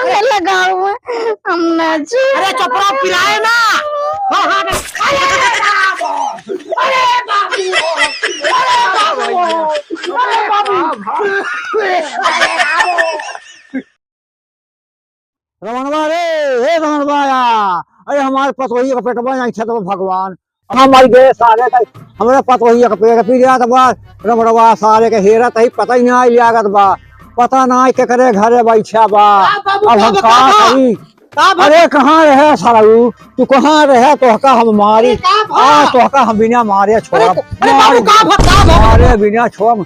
अरे लगाओ हम ना अरे चपड़ा पिराए ना। हाँ हाँ अरे बाबू अरे बाबू अरे बाबू रमणवा रे, हे रमणवा, अरे हमारे पतोही का पेटवा नहीं था तो भगवान हमारी दे सारे का हमारे पतोही का पेट पी गया तो बस रमणवा सारे के हेरा तही पता ही ना लियागत बा पता ना के करे घरे बैठा बा। अब हम कहाँ करी? अरे कहाँ रहे सारू तू कहाँ रहे तोहका हम मारी तोहका हम बिना मारे छोड़ मारे बिना छोड़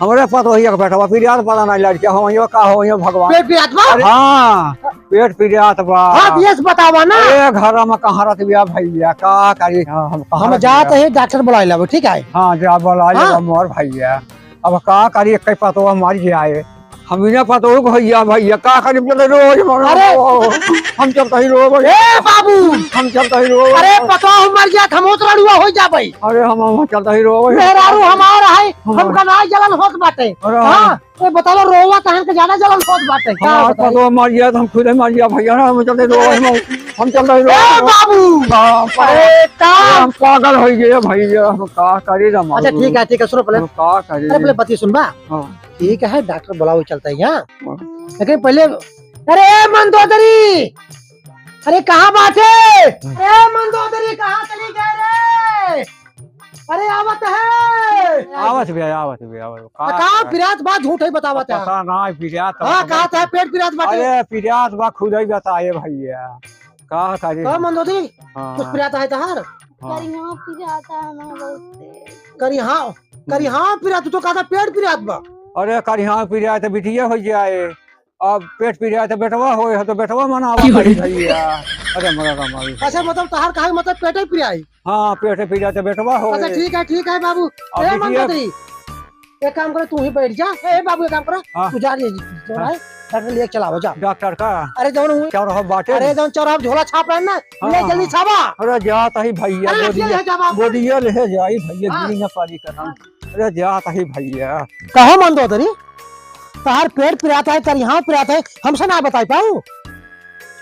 हमारे पतोही का पेटवा पी गया पता नहीं लड़किया हो का हो भगवान। हाँ पेट पीड़ियात बा। बतावा ना घर में कहाँ रत बिया भैया का करी हम जाते हैं डॉक्टर बुला ला ठीक है। हाँ जा बोला मोर भैया अब का करी कई पतो मर जाए हम बिना पतो भैया भैया का करी रोज अरे हम चलते ही रोज बाबू हम चलते ही रोज अरे पतो मर गया हम लड़ुआ हो जा भाई। अरे हम चलते ही रोज मेहरारू हमारा है हमका ना जलन होत बाटे। हां ये बताओ रोवा कहन के ज्यादा जलन होत बाटे का पतो मर गया हम खुद मर गया भैया ना हम चलते रोज हम चलते ही रोज बाबू अरे का हम पागल हो गए भैया हम का करी रमा। अच्छा ठीक है सुनो पहले का करी अरे पहले बती सुनबा। हां ठीक है डॉक्टर बुलाओ चलता है यहाँ लेकिन पहले अरे मंदोदरी अरे कहाँ बात है? अरे मंदोदरी कहाँ चली गए रे? अरे आवत है आवत भी कहाँ पिरात बात झूठ है बतावत है पता ना पिरात हाँ कहा था पेट पिरात बात अरे पिरात बा खुद ही बताए भैया का करे कहाँ मंदोदरी कुछ पिरात है तहार करिहा पिराता है ना बहुत करी हाँ पिरात तो कहा था पेट पिरात बा। अरे करिहा पिरात तो बिटिया हो जाए अब पेट पिराए तो बेटवा हो तो बेटवा मनावा भैया। अरे मरा मारी अच्छा मतलब तहार कहा मतलब पेट पिराई। हाँ पेट पिराए तो बेटवा हो। अच्छा ठीक है बाबू ए मंदोदरी एक काम करो तू ही बैठ जा। ए बाबू एक काम करो तू जा डॉक्टर लिए चलाओ जा डॉक्टर का अरे जौन चौराहा बाटे अरे जौन चौराहा झोला छाप रहा है ना ले जल्दी छापा। अरे जाता ही भैया गोदिया ले जाई भैया गिरी न पारी करना। अरे जाता ही भैया कहो मंदोदरी तहार पेट पिराता है करिहा पिराता है हमसे ना बताई पाऊ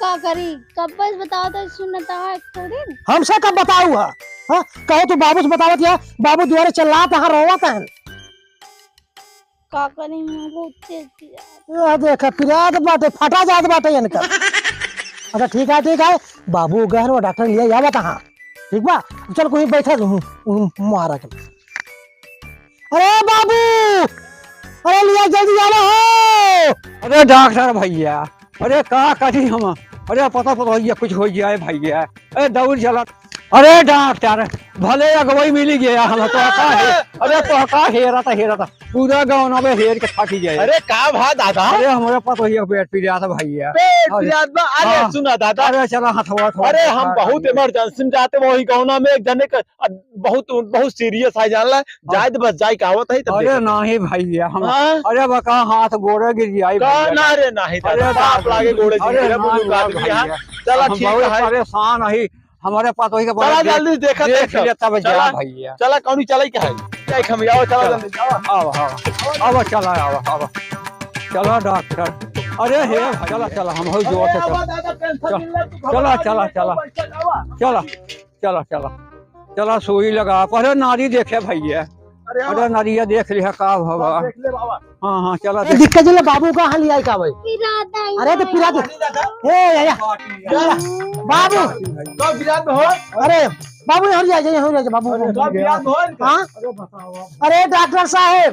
का करी कब बस बताओ तो सुनता है थोड़ी हमसे कब बताऊ हां कहो तू बाबू से बतावत है बाबू द्वारे चला तहां रोवत है का करी मैं बहुत तेज पिया ये देख पिरात बाटे फटा जात बाटे इनका। अच्छा ठीक है बाबू गहर वो डॉक्टर लिए आवा तहां ठीक बा चल कोई बैठा मुहारा के। अरे बाबू अरे लिया जल्दी आना हो। अरे डॉक्टर भैया अरे का करी हम अरे पता भैया कुछ हो जाए भैया अरे दौड़ चला। अरे डॉक्टर भले अगवई मिली गया हम तो अरे तो हेरा था पूरा गाँव में हेर के थकी जाए। अरे का भा दादा अरे हमारे पास वही पेट पी रहा था भैया पेट पिरात बा। अरे सुना दादा अरे चला हथवा अरे हम बहुत इमरजेंसी में जाते वही गाँव में एक जने का बहुत सीरियस है जान ला जाए बस जाए कहावत है। अरे नहीं भैया हम अरे बका हाथ गोड़े गिर जाए ना रे नहीं बाप लागे गोड़े चला ठीक है परेशान है हमारे पास वही चला जल्दी देखा तब जा भैया चला कौन चला क्या है हम आओ चला जल्दी आओ चला आओ चला डॉक्टर अरे हे चला हम हो जोर से चला सुई लगा पहले नारी देखे भैया। अरे नारिया देख लिया का भवा हाँ चला दिक्कत जो बाबू का हाल लिया का भाई अरे तो पिरात ए बाबू तो विराट में हो। अरे बाबू यहाँ जाए बाबू हाँ अरे डॉक्टर साहब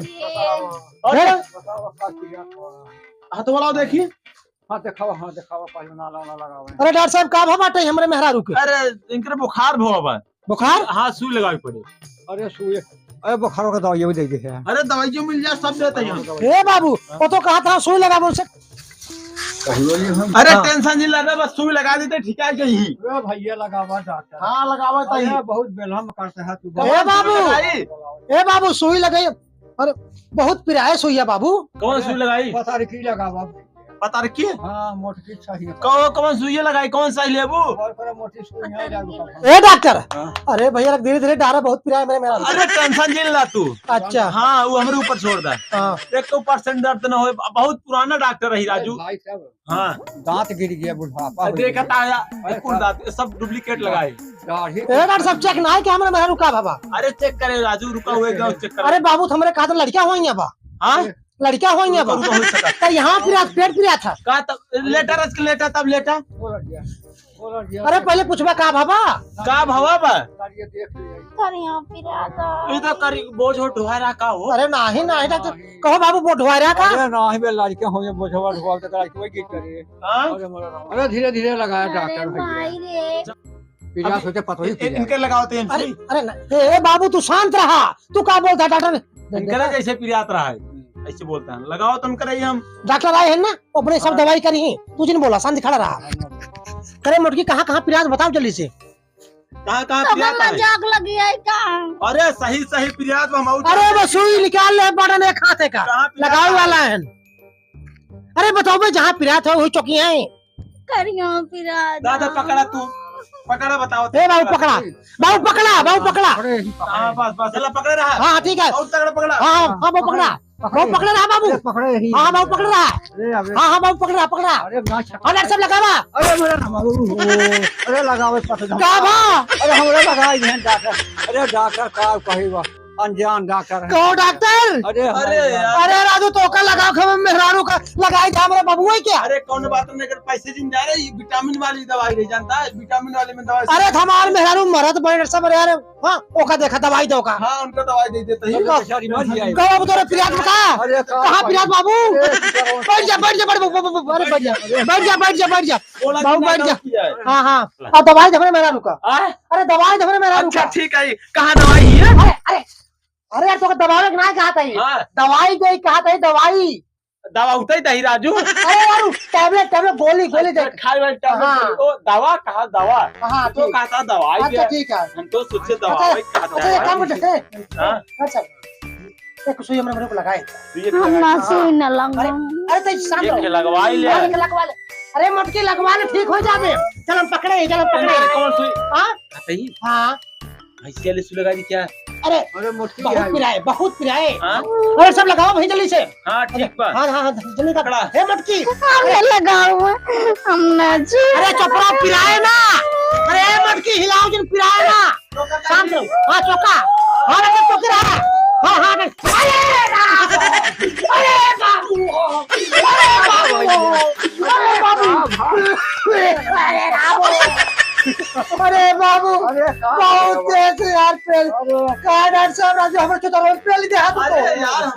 हाथ वाला देखिए हाँ दिखावा पहले नाला लगावा। अरे डॉक्टर साहब का भा बाटे हमरे मेहरारू के अरे इनके बुखार भवा बुखार हाँ सुई लगावी पड़े। अरे सुई अरे बुखारों का दवाई भी दे है। अरे दवाई जो मिल जाए सब देते हैं। हे बाबू वो तो कहा था सुई लगा बोल से अरे टेंशन नहीं लेना बस सुई लगा देते ठीक है कहीं भैया लगावा डॉक्टर हाँ लगावा चाहिए बहुत बेलहम करते हैं तू। ए बाबू सुई लगाई अरे बहुत पिराए सुइया बाबू कौन सुई लगाई पता नहीं की लगावा पता रखिए हाँ मोटकी चाहिए कौन सुइया लगाई कौन सा लेबू? मोटी सुई है जागो ए डॉक्टर, अरे भैया धीरे धीरे डारा बहुत पिरा है मेरा। अरे टेंशन झेल ला तू। अच्छा हाँ वो हमारे ऊपर छोड़ दे। हाँ 1% दर्द न हो। बहुत पुराना डॉक्टर रही राजू। भाई साहब हाँ दांत गिर गया बुढ़ापा हो देखा गया। था कुल दांत सब डुप्लीकेट लगाए। दाढ़ी ए डॉक्टर साहब चेक ना है क्या मेरा रुका बाबा? अरे चेक करे राजू रुका हुए गाँव चेक करे। अरे बाबू हमारे कहा था लड़कियां हुई हैं बा, हाँ लड़कियां हुई हैं बा। रुका हो सका तो यहाँ पिरा पेट पिरा था। का तब लेटा तब लेटा बोला दिया अरे पहले पूछबा का बाबा? का भवा बा ये देख लिया करिया पिराता ये तो करी बोझ हो ढोया रहा का हो। अरे नहीं नहीं डॉक्टर कहो बाबू वो ढुआरा का। अरे ना ही बे लड़के होंगे बोझवा ढोल तक लड़के वही गिर करे हाँ? अरे धीरे धीरे लगाया अरे डॉक्टर भैया भाई रे पीला सोचे पता ही इनके लगाओ अरे अरे ए बाबू तू शांत रहा, तू क्या बोलता डॉक्टर? इनके जैसे पिरात रहा है ऐसे बोलता है लगाओ तुम करे हम। डॉक्टर आए हैं ना अपने सब दवाई करी, तू जिन बोला शांति खड़ा रहा। करे मोटकी कहाँ कहाँ पिरात बताओ जल्दी से। कहाँ कहाँ तुम्हें पिरात है? मजाक लगी है क्या? अरे सही सही पिरात हम अरे वो सुई निकाल ले बटन एक हाथे का कहाँ पिरात लगाओ है? वाला है। अरे बताओ भाई जहाँ पिरात है वही चौकियां हैं। करिया पिराता दादा पकड़ा तू पकड़ा बताओ। ए बाबू पकड़ा, बाबू पकड़ा, बाबू पकड़ा। अरे हाँ बस बस चला पकड़े रहा। हाँ ठीक है, और तगड़ा पकड़ा। हाँ हाँ हाँ बाबू पकड़ा, बाबू पकड़ रहा बाबू। पकड़े ही हाँ बाबू पकड़ रहा, अरे अबे हाँ हाँ बाबू पकड़ रहा पकड़ा। अरे ना हाँ डॉक्टर साहब लगावा अरे मेरा नाम अरे लगावे पता का भा अरे हमरे लगाई हैं डॉक्टर अरे डॉक्टर का कहिबा अनजान डॉक्टर है कहो डॉक्टर। अरे अरे यार अरे राजू तो का लगाओ खबर मेहरारू का लगाई था हमारे बाबू है क्या? अरे कौन बात नहीं अगर पैसे जिन जा रहे ये विटामिन वाली दवाई नहीं जानता है विटामिन वाली में दवाई। अरे हमारे मेहरारू मरत बड़े सब यार। हाँ ओका देखा दवाई दो का। हाँ उनका दवाई दे देते ही। बेचारी मर जाए कहो बाबू तेरे पिरात में कहा? अरे कहाँ पिरात बाबू? बैठ जा बैठ जा अरे बैठ जा बैठ जा बैठ जा बैठ जा बाबू बैठ जा। हाँ हाँ और दवाई दे मेहरारू का। अरे दवाई दे मेहरारू अच्छा का। ठीक है कहाँ दवाई है? अरे अरे अरे यार तो दवाई ना कहा था ये हाँ दवाई दे कहा था ये दवाई। दवा उठा ही राजू। अरे यार टैबलेट टैबलेट गोली गोली दे। खाई वाली हाँ। टैबलेट ओ दवा कहा दवा हाँ तो ठीक। कहा था दवाई अच्छा दिया। ठीक है। हम तो सोचे अच्छा दवाई कहा अच्छा एक काम था। करते हाँ? अच्छा एक सुई हमने मेरे को लगाए। तो ये हम लगा- सुई न लगा अरे तो शांत एक रहो। लगवाई ले। अरे लगवा ले। अरे मटकी लगवा ले ठीक हो जावे। चल हम पकड़े चल हम पकड़े। कौन सुई? हाँ बताइए हाँ भैंसिया ले सुई लगा दी क्या? अरे अरे मोटी बहुत पिराए बहुत पिराए। हाँ अरे सब लगाओ भाई जल्दी से। हाँ ठीक बा। हाँ हाँ हाँ जल्दी पकड़ा। पकड़ा हे मटकी। हमने लगा हुआ हमने अरे चपड़ा पिराए ना। अरे हे मटकी हिलाओ जिन पिराए ना। शांत रहो। हाँ चौका हाँ रखे चौके रहा। हाँ हाँ अरे बाबू अरे बाबू अरे बाबू अरे बाबू अरे बहुत तेज यार पेल का डॉक्टर साहब राजू हमारे चौथा पेल दे हाथ अरे को। यार हम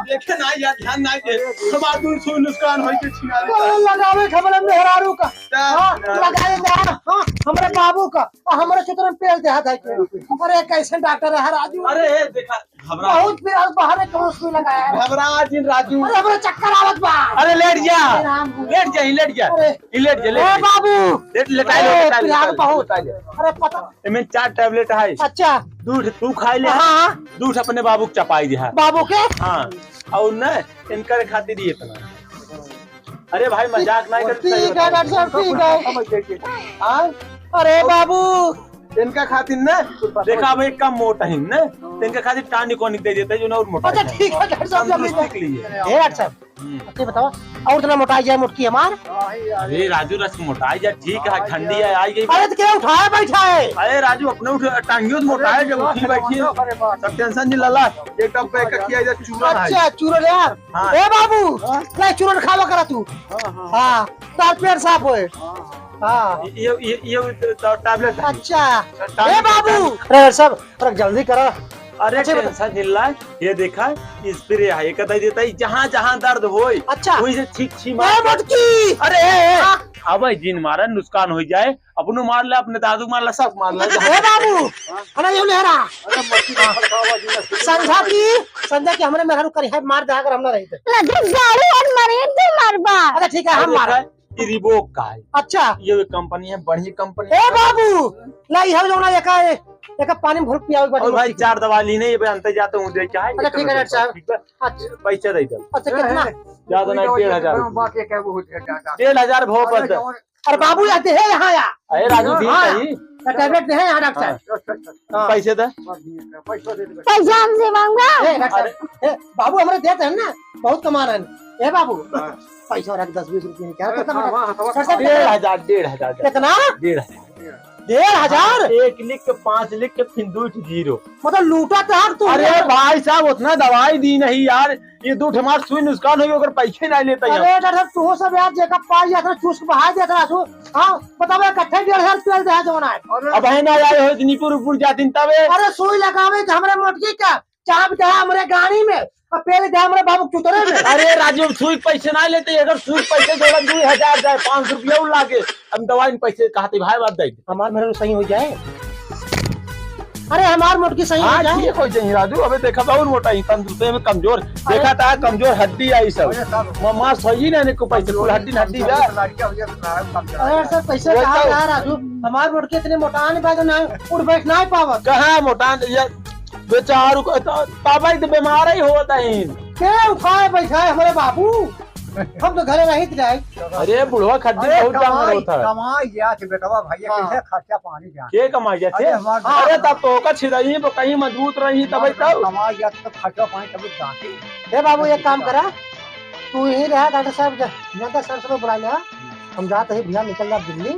देखे ना यार ध्यान ना दे हमार दूर सुई नुकसान होई के छिना लगावे खबर मेहरारू का। हाँ दे। लगाए दे हाँ हमारे बाबू का और हमारे चौथा पेल दे हाथ है। अरे कैसे डॉक्टर है राजू? अरे देखा घबरा बहुत फिर बाहर में कौन सुई लगाया है? घबरा जिन राजू। अरे हमारे चक्कर आवत बा। अरे लेट जा राम। लेट जा लेट जा अरे लेट जा ए लेट बाबू लेट लेटाई अरे, लो पिरात बहुत। अरे पता इनमें 4 टैबलेट है अच्छा दूध तू खाई ले हाँ दूध अपने बाबू को चपाई दिया बाबू के हाँ और न इनकर खातिर ही इतना। अरे भाई मजाक नहीं कर ठीक है डॉक्टर साहब ठीक है। हाँ? अरे बाबू इनका खातिर न देखा अब एक कम मोटा है न तो इनका खातिर टानिक वानिक दे देते जो ना और मोटा अच्छा ठीक है डॉक्टर साहब जल्दी तंदुरुस्ती के लिए। ए डॉक्टर साहब ये बताओ और इतना मोटा जाए मुटकी हमार? अरे राजू रस मोटाई जा ठीक है ठंडी है आई गई। अरे तो क्या उठाया बैठा है? अरे राजू अपने उठ टांगियों तो मोटा है जब उठी बैठी है सब टेंशन नहीं लला एक टप पे एक किया इधर चूरा है। अच्छा चूरन यार हाँ। ए बाबू ले चूरन खावा करा तू। हाँ तार पेट साफ होए। हाँ ये टैबलेट है। अच्छा ए बाबू अरे सब अरे जल्दी करो। अरे अच्छा, टेंशन नहीं ला ये देखा स्प्रे है एक दे देता है जहाँ जहाँ दर्द होए अच्छा वही से ठीक छी ए मार। मुटकी अरे अब जिन मारा नुकसान हो जाए अपनो मार ले अपने दादू मार ले सब मार ले ए बाबू अरे ये लेहरा संध्या की हमने मेहरारू करी है मार दे अगर हम ना रही थे। लगे गाड़ी और मरीन दे मरबा। अच्छा ठीक है हम मार ये रिबोक का है, अच्छा ये कंपनी है, बढ़िया कंपनी ए है। बाबू लाई हम जो ना एक पानी में घोल पियावे और भाई 4 दवा ली नहीं, ये अंतर जाते हूँ दे क्या है। अच्छा, ठीक है डॉक्टर साहब। ठीक है, अच्छा पैसे दे दो, अच्छा कितना ज्यादा नहीं, 1,500 बात ये क्या वो 1,500 1,500 भाव बस दे। अरे बाबू आते हैं यहाँ या अरे राजू दी हाँ। सही, टैबलेट है यहाँ डॉक्टर साहब हाँ। पैसे दे। पैसा हमसे मांगा। ए, डॉक्टर साहब, ए, बाबू हमारे देते हैं ना, बहुत कमा रहे हैं। ए बाबू पैसा रख 10-20 रुपये क्या कितना डॉक्टर साहब 1,500 कितना 1,500 1,500 1 लिख के 5 लिख के फिर 2 0। मतलब लूटा तो तू अरे भाई साहब उतना दवाई दी नहीं यार, ये 2 हमार सुई नुकसान हो गया, अगर पैसे नहीं लेता यार। अरे डॉक्टर साहब तू सब यार जेका पाई जाता चूस के बहा देता तू हां बतावे इकट्ठे 1,500 रुपया दे जोना है। अब है ना आए हो नीपुर जाती तबे। अरे सुई लगावे के हमरे मोटकी का चाप दे हमरे गाड़ी में और पेड़ दे हमरे बाबू चुतरे में। अरे राजू सुई पैसे नहीं लेते, अगर सुई पैसे दो 2,000 जाए 500 रुपया उ लागे, हम दवाई में पैसे कहते भाई बात दे। हमार मेरे सही हो जाए। अरे हमार मोटकी सही हो हाँ जाए। ठीक हो जाए राजू, अबे देखा बहुत मोटा ही तंदुरुस्ती में कमजोर देखा था, कमजोर हड्डी आई सब मां सही नहीं को पैसे कुल हड्डी हड्डी जा। अरे सर पैसे कहाँ जा राजू, हमार मोटकी इतने मोटा नहीं पाए ना उठ बैठ नहीं पावत। कहाँ मोटा बेचारू तबाई तो बीमार ही होता है। के उठाए बैठाए हमारे बाबू, हम तो घरे रहित जाए। अरे बुढ़वा खड्डी बहुत जाम होता है। कमाई गया थे बेटवा भैया, कैसे खर्चा पानी जाए के कमाई जाते। अरे हमारे- अरे तब तो का छिरही तो कहीं मजबूत रही तब तब कमाई गया तो खर्चा पानी कभी जाती। हे बाबू एक काम करा, तू यही रहा डॉक्टर साहब जनता सर से बुला लिया, हम जाते ही भैया निकल जा दिल्ली।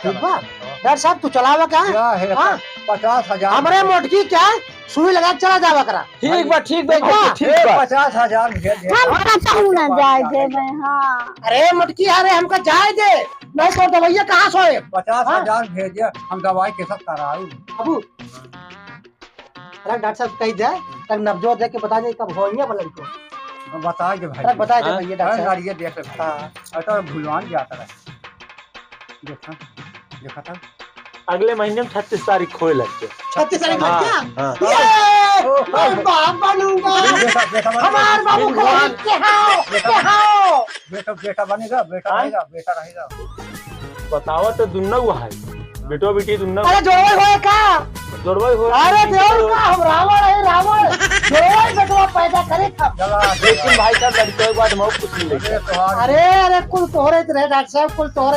ठीक बा डॉक्टर साहब तू चलावा क्या है? क्या है हाँ? 50,000 हमरे मोटकी क्या है सुई लगा के चला जावा करा। ठीक बा ठीक बा हाँ, ठीक बा। 50,000 भेज दे। हम कहता हूँ ना जाए दे मैं। हाँ अरे मोटकी अरे हमका जाए दे, नहीं तो दवाइया कहाँ सोए 50,000 भेज दे, हम दवाई के सब कराऊ। बाबू। अरे डॉक्टर साहब कही दे तक नब्जो दे के बता दे कब होइए वाला को बता दे भाई। अरे बता दे हाँ? भैया डॉक्टर साहब। ये देख ले भाई। हाँ अरे भूलवान जाता है। देखा देखा था अगले महीने में 36 तारीख खोए लगते। 36 तारीख में हाँ, क्या हाँ। ये मैं बाप बनूंगा, बेटा बेटा हमार बाबू को भगवान। बेटा बेटा बनेगा, बेटा हाँ? रहेगा, बेटा रहेगा। बतावा तो दुन्ना हुआ है, बेटो बेटी दुन्ना अरे जोड़े होए का जोड़वा हो। अरे देव का हम रावण है रावण जोड़े बेटवा पैदा करे था। लेकिन भाई साहब लड़के के बाद मौत कुछ नहीं लेके। अरे तोहार अरे अरे कुल तोहरे रहे डॉक्टर साहब कुल तोहरे